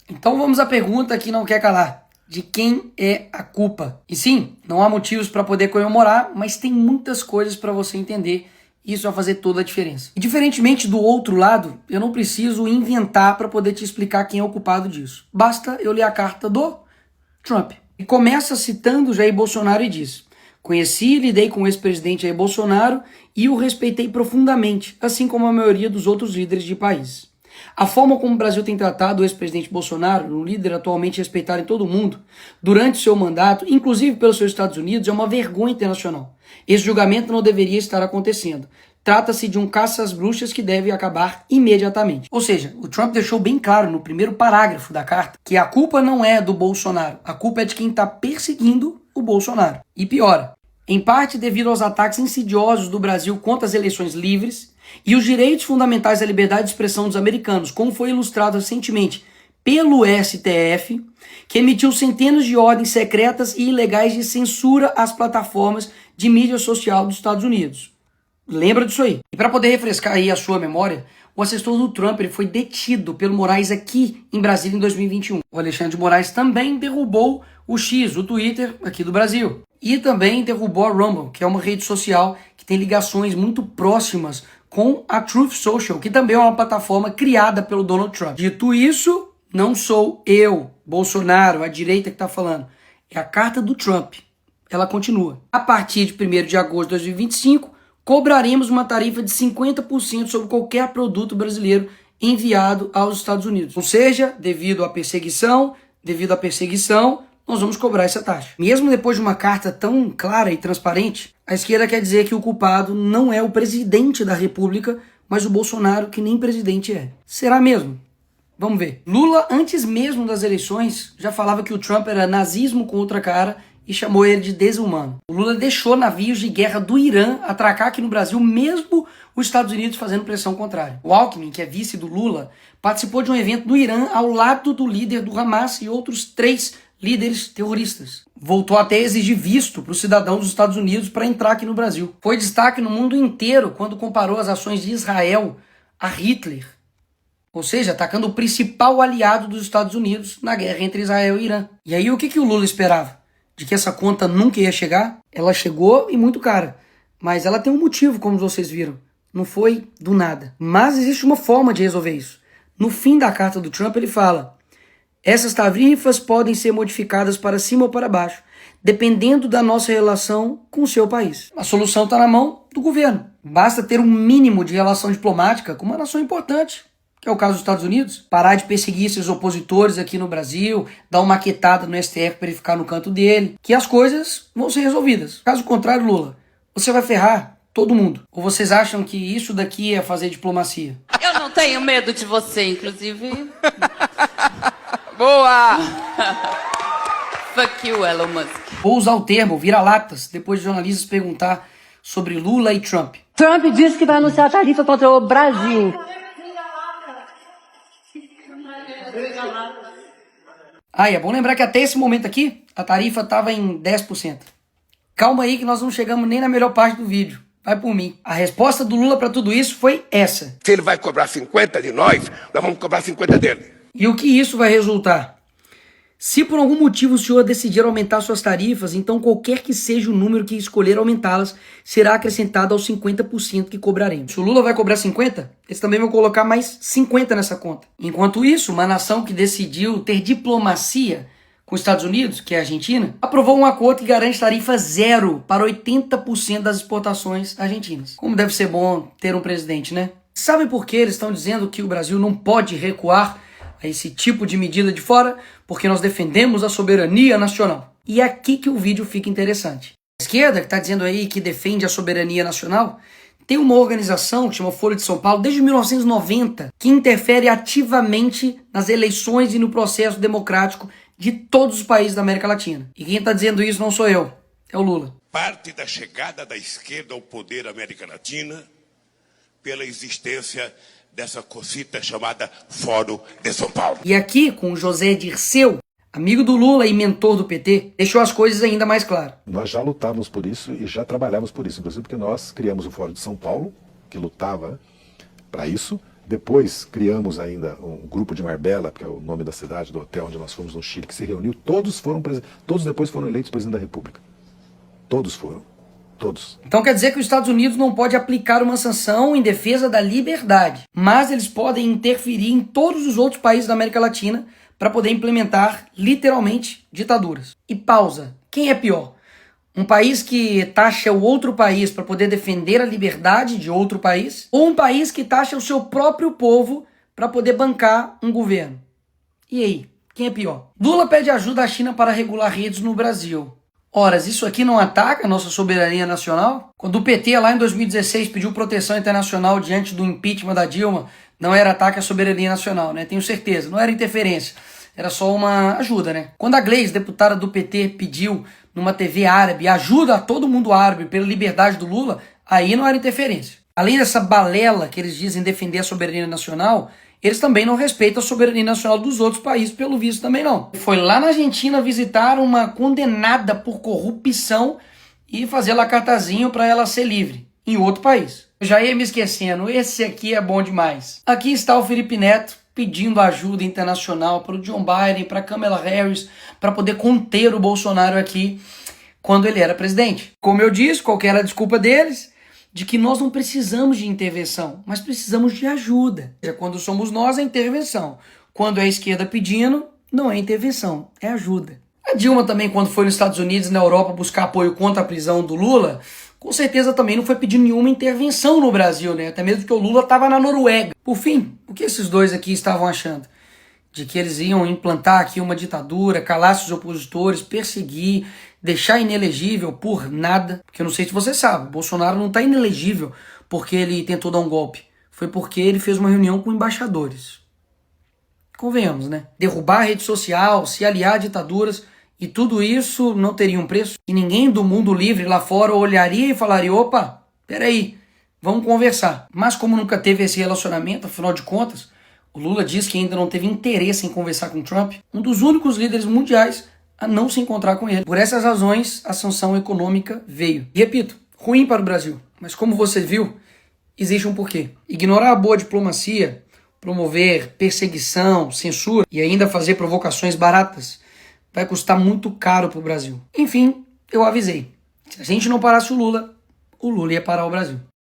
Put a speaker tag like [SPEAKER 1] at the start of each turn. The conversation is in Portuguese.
[SPEAKER 1] Então vamos à pergunta que não quer calar. De quem é a culpa? E sim, não há motivos para poder comemorar, mas tem muitas coisas para você entender. Isso vai fazer toda a diferença. E diferentemente do outro lado, eu não preciso inventar para poder te explicar quem é o culpado disso. Basta eu ler a carta do Trump. E começa citando Jair Bolsonaro e diz: conheci e lidei com o ex-presidente Jair Bolsonaro e o respeitei profundamente, assim como a maioria dos outros líderes de países. A forma como o Brasil tem tratado o ex-presidente Bolsonaro, um líder atualmente respeitado em todo o mundo, durante seu mandato, inclusive pelos seus Estados Unidos, é uma vergonha internacional. Esse julgamento não deveria estar acontecendo. Trata-se de um caça às bruxas que deve acabar imediatamente. Ou seja, o Trump deixou bem claro no primeiro parágrafo da carta que a culpa não é do Bolsonaro, a culpa é de quem está perseguindo o Bolsonaro. E piora, em parte devido aos ataques insidiosos do Brasil contra as eleições livres e os direitos fundamentais à liberdade de expressão dos americanos, como foi ilustrado recentemente pelo STF, que emitiu centenas de ordens secretas e ilegais de censura às plataformas de mídia social dos Estados Unidos. Lembra disso aí. E para poder refrescar aí a sua memória, o assessor do Trump ele foi detido pelo Moraes aqui em Brasília em 2021. O Alexandre de Moraes também derrubou o X, o Twitter, aqui do Brasil. E também derrubou a Rumble, que é uma rede social que tem ligações muito próximas com a Truth Social, que também é uma plataforma criada pelo Donald Trump. Dito isso, não sou eu, Bolsonaro, a direita que está falando. É a carta do Trump. Ela continua. A partir de 1º de agosto de 2025, cobraremos uma tarifa de 50% sobre qualquer produto brasileiro enviado aos Estados Unidos. Ou seja, devido à perseguição, nós vamos cobrar essa taxa. Mesmo depois de uma carta tão clara e transparente, a esquerda quer dizer que o culpado não é o presidente da República, mas o Bolsonaro, que nem presidente é. Será mesmo? Vamos ver. Lula, antes mesmo das eleições, já falava que o Trump era nazismo com outra cara e chamou ele de desumano. O Lula deixou navios de guerra do Irã atracar aqui no Brasil, mesmo os Estados Unidos fazendo pressão contrária. O Alckmin, que é vice do Lula, participou de um evento do Irã ao lado do líder do Hamas e outros 3 líderes terroristas. Voltou até a exigir visto para os cidadãos dos Estados Unidos para entrar aqui no Brasil. Foi destaque no mundo inteiro quando comparou as ações de Israel a Hitler. Ou seja, atacando o principal aliado dos Estados Unidos na guerra entre Israel e Irã. E aí o que o Lula esperava? De que essa conta nunca ia chegar? Ela chegou e muito cara. Mas ela tem um motivo, como vocês viram. Não foi do nada. Mas existe uma forma de resolver isso. No fim da carta do Trump ele fala: essas tarifas podem ser modificadas para cima ou para baixo, dependendo da nossa relação com o seu país. A solução está na mão do governo. Basta ter um mínimo de relação diplomática com uma nação importante, que é o caso dos Estados Unidos, parar de perseguir seus opositores aqui no Brasil, dar uma maquetada no STF para ele ficar no canto dele, que as coisas vão ser resolvidas. Caso contrário, Lula, você vai ferrar todo mundo. Ou vocês acham que isso daqui é fazer diplomacia?
[SPEAKER 2] Eu não tenho medo de você, inclusive.
[SPEAKER 3] Boa!
[SPEAKER 2] Fuck you, Elon Musk.
[SPEAKER 1] Vou usar o termo vira-latas depois de jornalistas perguntar sobre Lula e Trump.
[SPEAKER 4] Trump disse que vai anunciar a tarifa contra o Brasil.
[SPEAKER 1] Ah, é bom lembrar que até esse momento aqui, a tarifa estava em 10%. Calma aí que nós não chegamos nem na melhor parte do vídeo. Vai por mim. A resposta do Lula para tudo isso foi essa.
[SPEAKER 5] Se ele vai cobrar 50 de nós vamos cobrar 50 dele.
[SPEAKER 1] E o que isso vai resultar? Se por algum motivo o senhor decidir aumentar suas tarifas, então qualquer que seja o número que escolher aumentá-las, será acrescentado aos 50% que cobraremos. Se o Lula vai cobrar 50, eles também vão colocar mais 50 nessa conta. Enquanto isso, uma nação que decidiu ter diplomacia com os Estados Unidos, que é a Argentina, aprovou um acordo que garante tarifa zero para 80% das exportações argentinas. Como deve ser bom ter um presidente, né? Sabe por que eles estão dizendo que o Brasil não pode recuar a esse tipo de medida de fora? Porque nós defendemos a soberania nacional. E é aqui que o vídeo fica interessante. A esquerda, que está dizendo aí que defende a soberania nacional, tem uma organização que chama Folha de São Paulo, desde 1990, que interfere ativamente nas eleições e no processo democrático de todos os países da América Latina. E quem está dizendo isso não sou eu, é o Lula.
[SPEAKER 5] Parte da chegada da esquerda ao poder na América Latina pela existência dessa cosita chamada Fórum de São Paulo.
[SPEAKER 1] E aqui, com o José Dirceu, amigo do Lula e mentor do PT, deixou as coisas ainda mais claras.
[SPEAKER 6] Nós já lutávamos por isso e já trabalhávamos por isso, inclusive porque nós criamos o Fórum de São Paulo, que lutava para isso, Depois criamos ainda um grupo de Marbella, que é o nome da cidade, do hotel onde nós fomos no Chile, que se reuniu. Todos depois foram eleitos presidente da República. Todos foram. Todos.
[SPEAKER 1] Então quer dizer que os Estados Unidos não pode aplicar uma sanção em defesa da liberdade, mas eles podem interferir em todos os outros países da América Latina para poder implementar, literalmente, ditaduras. E pausa. Quem é pior? Um país que taxa o outro país para poder defender a liberdade de outro país? Ou um país que taxa o seu próprio povo para poder bancar um governo? E aí? Quem é pior? Lula pede ajuda à China para regular redes no Brasil. Ora, isso aqui não ataca a nossa soberania nacional? Quando o PT lá em 2016 pediu proteção internacional diante do impeachment da Dilma, não era ataque à soberania nacional, né? Tenho certeza, não era interferência, era só uma ajuda, né? Quando a Gleisi, deputada do PT, pediu numa TV árabe ajuda a todo mundo árabe pela liberdade do Lula, aí não era interferência. Além dessa balela que eles dizem defender a soberania nacional, eles também não respeitam a soberania nacional dos outros países, pelo visto também não. Foi lá na Argentina visitar uma condenada por corrupção e fazer lá cartazinho para ela ser livre, em outro país. Eu já ia me esquecendo, esse aqui é bom demais. Aqui está o Felipe Neto pedindo ajuda internacional para o John Biden, para Kamala Harris, para poder conter o Bolsonaro aqui quando ele era presidente. Como eu disse, qual que era a desculpa deles? De que nós não precisamos de intervenção, mas precisamos de ajuda. Quando somos nós, é intervenção. Quando é a esquerda pedindo, não é intervenção, é ajuda. A Dilma também, quando foi nos Estados Unidos e na Europa buscar apoio contra a prisão do Lula, com certeza também não foi pedir nenhuma intervenção no Brasil, né? Até mesmo porque o Lula estava na Noruega. Por fim, o que esses dois aqui estavam achando? De que eles iam implantar aqui uma ditadura, calar seus opositores, perseguir, deixar inelegível por nada. Porque eu não sei se você sabe, Bolsonaro não está inelegível porque ele tentou dar um golpe. Foi porque ele fez uma reunião com embaixadores. Convenhamos, né? Derrubar a rede social, se aliar a ditaduras, e tudo isso não teria um preço. E ninguém do mundo livre lá fora olharia e falaria, opa, peraí, vamos conversar. Mas como nunca teve esse relacionamento, afinal de contas, o Lula diz que ainda não teve interesse em conversar com Trump, um dos únicos líderes mundiais a não se encontrar com ele. Por essas razões, a sanção econômica veio. E repito, ruim para o Brasil. Mas como você viu, existe um porquê. Ignorar a boa diplomacia, promover perseguição, censura e ainda fazer provocações baratas vai custar muito caro para o Brasil. Enfim, eu avisei. Se a gente não parasse o Lula ia parar o Brasil.